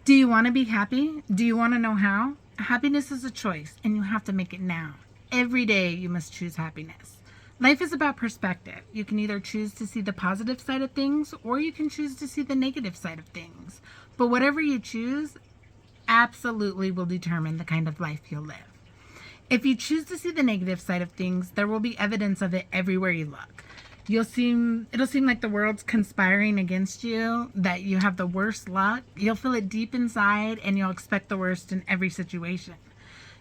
Do you want to be happy? Do you want to know how? Happiness is a choice, and you have to make it now. Every day you must choose happiness. Life is about perspective. You can either choose to see the positive side of things, or you can choose to see the negative side of things. But whatever you choose absolutely will determine the kind of life you'll live. If you choose to see the negative side of things, there will be evidence of it everywhere you look. It'll seem like the world's conspiring against you, that you have the worst luck. You'll feel it deep inside, and you'll expect the worst in every situation.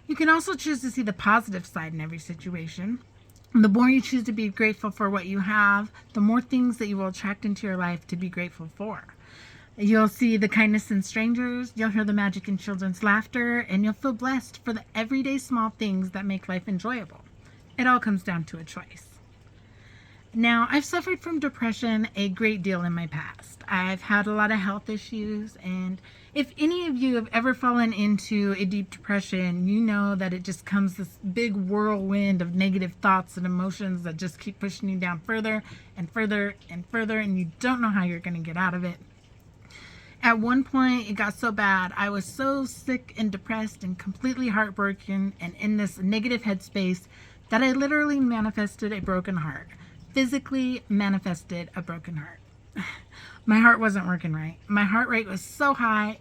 You can also choose to see the positive side in every situation. The more you choose to be grateful for what you have, the more things that you will attract into your life to be grateful for. You'll see the kindness in strangers, you'll hear the magic in children's laughter, and you'll feel blessed for the everyday small things that make life enjoyable. It all comes down to a choice. Now, I've suffered from depression a great deal in my past. I've had a lot of health issues, and if any of you have ever fallen into a deep depression, you know that it just comes this big whirlwind of negative thoughts and emotions that just keep pushing you down further and further and further, and you don't know how you're going to get out of it. At one point, it got so bad, I was so sick and depressed and completely heartbroken and in this negative headspace that I literally manifested a broken heart. Physically manifested a broken heart. My heart wasn't working right. My heart rate was so high,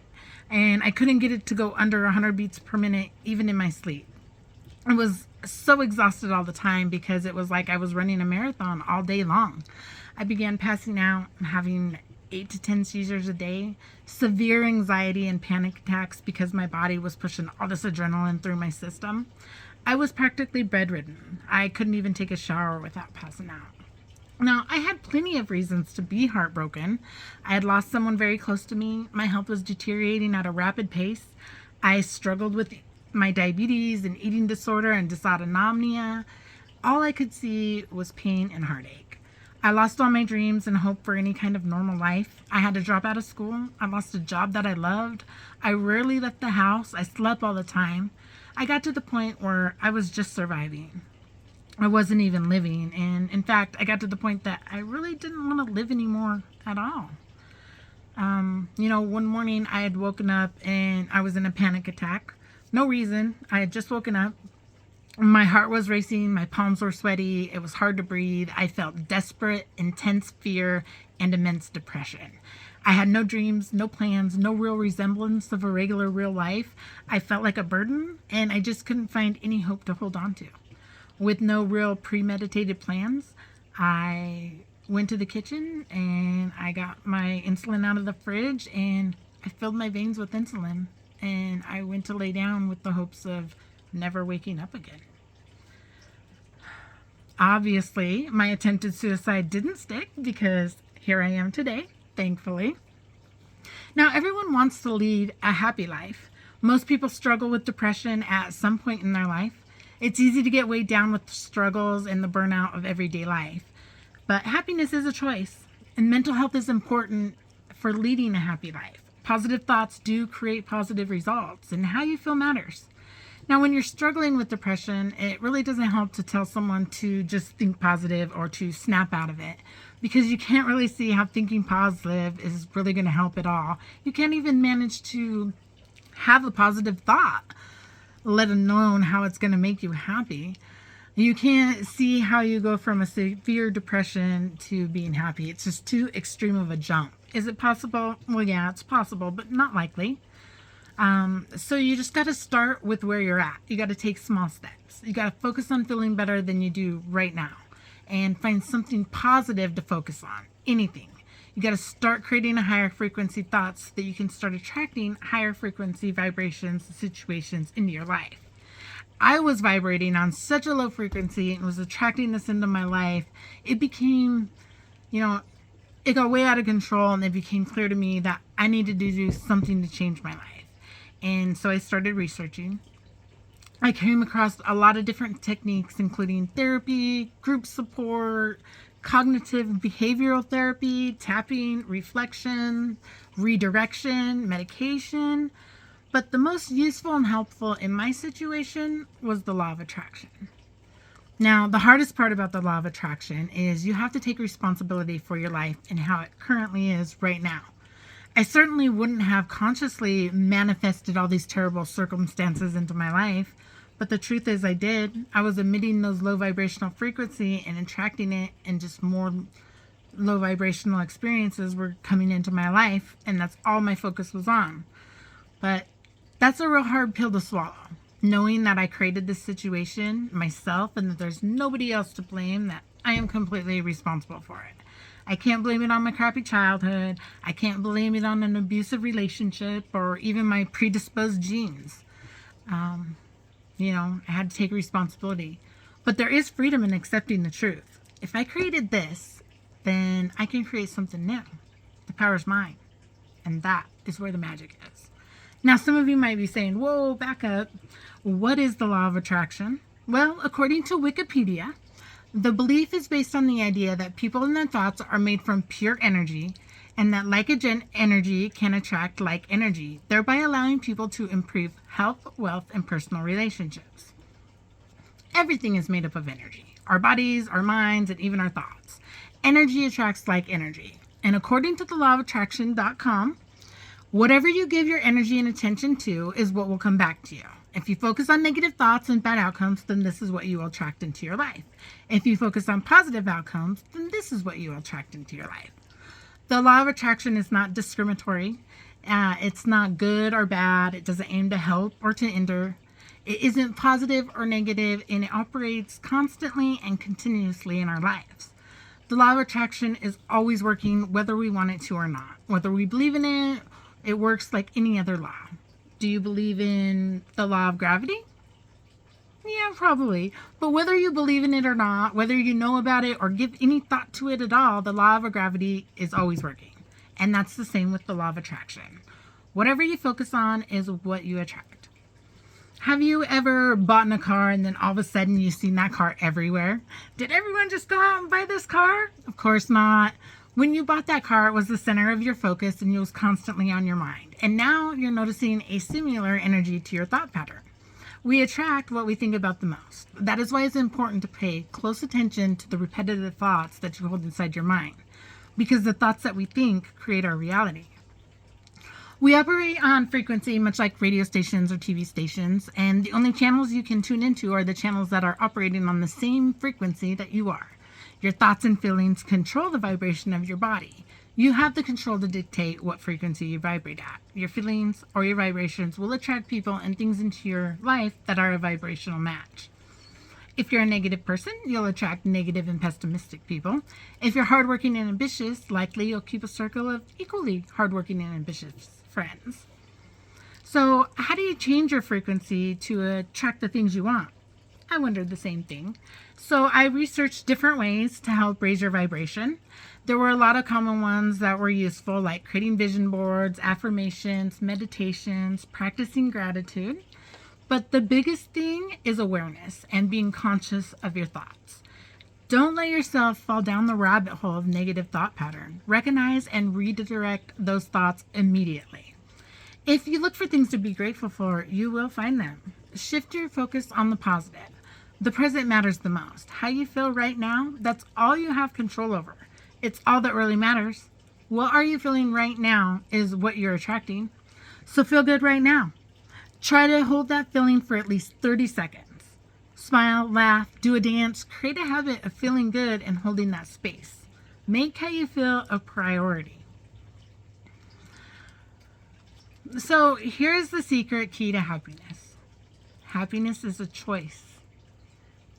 and I couldn't get it to go under 100 beats per minute, even in my sleep. I was so exhausted all the time because it was like I was running a marathon all day long. I began passing out and having 8 to 10 seizures a day, severe anxiety and panic attacks because my body was pushing all this adrenaline through my system. I was practically bedridden. I couldn't even take a shower without passing out. Now, I had plenty of reasons to be heartbroken. I had lost someone very close to me. My health was deteriorating at a rapid pace. I struggled with my diabetes and eating disorder and dysautonomia. All I could see was pain and heartache. I lost all my dreams and hope for any kind of normal life. I had to drop out of school. I lost a job that I loved. I rarely left the house. I slept all the time. I got to the point where I was just surviving. I wasn't even living, and in fact, I got to the point that I really didn't want to live anymore at all. One morning I had woken up and I was in a panic attack. No reason. I had just woken up. My heart was racing, my palms were sweaty, it was hard to breathe. I felt desperate, intense fear, and immense depression. I had no dreams, no plans, no real resemblance of a regular real life. I felt like a burden, and I just couldn't find any hope to hold on to. With no real premeditated plans, I went to the kitchen and I got my insulin out of the fridge and I filled my veins with insulin, and I went to lay down with the hopes of never waking up again. Obviously, my attempted suicide didn't stick because here I am today, thankfully. Now, everyone wants to lead a happy life. Most people struggle with depression at some point in their life. It's easy to get weighed down with the struggles and the burnout of everyday life. But happiness is a choice, and mental health is important for leading a happy life. Positive thoughts do create positive results, and how you feel matters. Now, when you're struggling with depression, it really doesn't help to tell someone to just think positive or to snap out of it, because you can't really see how thinking positive is really going to help at all. You can't even manage to have a positive thought, let alone how it's going to make you happy. You can't see how you go from a severe depression to being happy. It's just too extreme of a jump. Is it possible? Well, yeah, it's possible, but not likely. So you just got to start with where you're at. You got to take small steps. You got to focus on feeling better than you do right now and find something positive to focus on. Anything. You got to start creating a higher frequency thoughts so that you can start attracting higher frequency vibrations and situations into your life. I was vibrating on such a low frequency and was attracting this into my life. It became, it got way out of control, and it became clear to me that I needed to do something to change my life. And so I started researching. I came across a lot of different techniques, including therapy, group support, cognitive behavioral therapy, tapping, reflection, redirection, medication. But the most useful and helpful in my situation was the law of attraction. Now, the hardest part about the law of attraction is you have to take responsibility for your life and how it currently is right now. I certainly wouldn't have consciously manifested all these terrible circumstances into my life, but the truth is I did. I was emitting those low vibrational frequency and attracting it, and just more low vibrational experiences were coming into my life, and that's all my focus was on. But that's a real hard pill to swallow, knowing that I created this situation myself and that there's nobody else to blame, that I am completely responsible for it. I can't blame it on my crappy childhood. I can't blame it on an abusive relationship or even my predisposed genes. I had to take responsibility. But there is freedom in accepting the truth. If I created this, then I can create something new. The power's mine. And that is where the magic is. Now, some of you might be saying, whoa, back up. What is the law of attraction? Well, according to Wikipedia, the belief is based on the idea that people and their thoughts are made from pure energy, and that like energy can attract like energy, thereby allowing people to improve health, wealth, and personal relationships. Everything is made up of energy. Our bodies, our minds, and even our thoughts. Energy attracts like energy. And according to the law of attraction.com, whatever you give your energy and attention to is what will come back to you. If you focus on negative thoughts and bad outcomes, then this is what you will attract into your life. If you focus on positive outcomes, then this is what you will attract into your life. The law of attraction is not discriminatory. It's not good or bad. It doesn't aim to help or to hinder. It isn't positive or negative, and it operates constantly and continuously in our lives. The law of attraction is always working whether we want it to or not. Whether we believe in it, it works like any other law. Do you believe in the law of gravity? Yeah, probably. But whether you believe in it or not, whether you know about it or give any thought to it at all, the law of gravity is always working. And that's the same with the law of attraction. Whatever you focus on is what you attract. Have you ever bought a car and then all of a sudden you've seen that car everywhere? Did everyone just go out and buy this car? Of course not. When you bought that car, it was the center of your focus and it was constantly on your mind. And now you're noticing a similar energy to your thought pattern. We attract what we think about the most. That is why it's important to pay close attention to the repetitive thoughts that you hold inside your mind, because the thoughts that we think create our reality. We operate on frequency much like radio stations or TV stations, and the only channels you can tune into are the channels that are operating on the same frequency that you are. Your thoughts and feelings control the vibration of your body. You have the control to dictate what frequency you vibrate at. Your feelings or your vibrations will attract people and things into your life that are a vibrational match. If you're a negative person, you'll attract negative and pessimistic people. If you're hardworking and ambitious, likely you'll keep a circle of equally hardworking and ambitious friends. So, how do you change your frequency to attract the things you want? I wondered the same thing. So I researched different ways to help raise your vibration. There were a lot of common ones that were useful, like creating vision boards, affirmations, meditations, practicing gratitude. But the biggest thing is awareness and being conscious of your thoughts. Don't let yourself fall down the rabbit hole of negative thought pattern. Recognize and redirect those thoughts immediately. If you look for things to be grateful for, you will find them. Shift your focus on the positive. The present matters the most. How you feel right now, that's all you have control over. It's all that really matters. What are you feeling right now is what you're attracting. So feel good right now. Try to hold that feeling for at least 30 seconds. Smile, laugh, do a dance, create a habit of feeling good and holding that space. Make how you feel a priority. So here's the secret key to happiness. Happiness is a choice.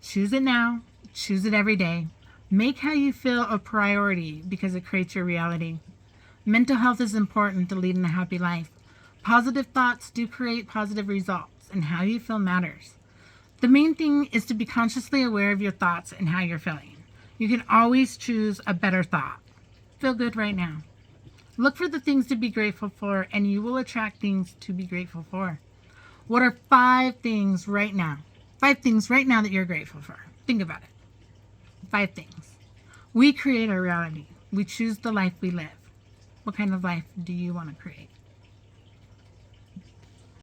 Choose it now. Choose it every day. Make how you feel a priority because it creates your reality. Mental health is important to leading a happy life. Positive thoughts do create positive results, and how you feel matters. The main thing is to be consciously aware of your thoughts and how you're feeling. You can always choose a better thought. Feel good right now. Look for the things to be grateful for, and you will attract things to be grateful for. What are 5 things right now? 5 things right now that you're grateful for. Think about it. 5 things. We create our reality. We choose the life we live. What kind of life do you want to create?